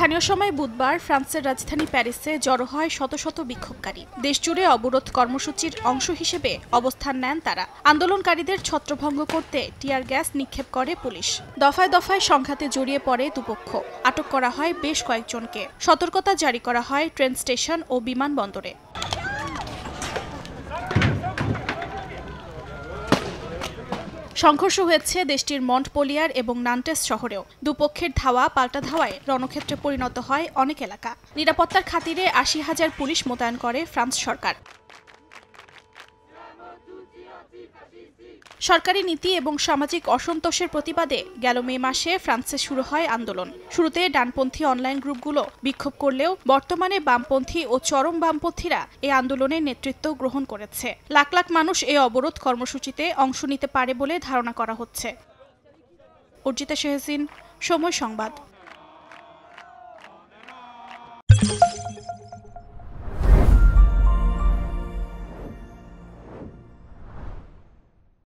স্থানীয় সময় বুধবার ফ্রান্সের রাজধানী প্যারিসে জড়ো হয় শত শত বিক্ষোভকারী। দেশজুড়ে অবরোধ কর্মসূচির অংশ হিসেবে অবস্থান নেন তারা। আন্দোলনকারীদের ছত্রভঙ্গ করতে টিয়ার গ্যাস নিক্ষেপ করে পুলিশ। দফায় দফায় সংঘাতে জড়িয়ে পড়ে দুপক্ষ। আটক করা হয় বেশ কয়েকজনকে। সতর্কতা জারি করা হয় ট্রেন স্টেশন ও বিমানবন্দরে। সংঘর্ষ হয়েছে দেশটির মন্টপেলিয়ার এবং নান্টেস শহরেও। দুপক্ষের ধাওয়া পাল্টা ধাওয়ায় রণক্ষেত্রে পরিণত হয় অনেক এলাকা। নিরাপত্তার খাতিরে ৮০,০০০ পুলিশ মোতায়েন করে ফ্রান্স সরকার। সরকারি নীতি এবং সামাজিক অসন্তোষের প্রতিবাদে গেল মে মাসে ফ্রান্সে শুরু হয় আন্দোলন। শুরুতে ডানপন্থী অনলাইন গ্রুপগুলো বিক্ষোভ করলেও বর্তমানে বামপন্থী ও চরম বামপন্থীরা এই আন্দোলনের নেতৃত্ব গ্রহণ করেছে। লাখ লাখ মানুষ এই অবরোধ কর্মসূচিতে অংশ নিতে পারে বলে ধারণা করা হচ্ছে। অর্জিতা শেহসিন, সময় সংবাদ।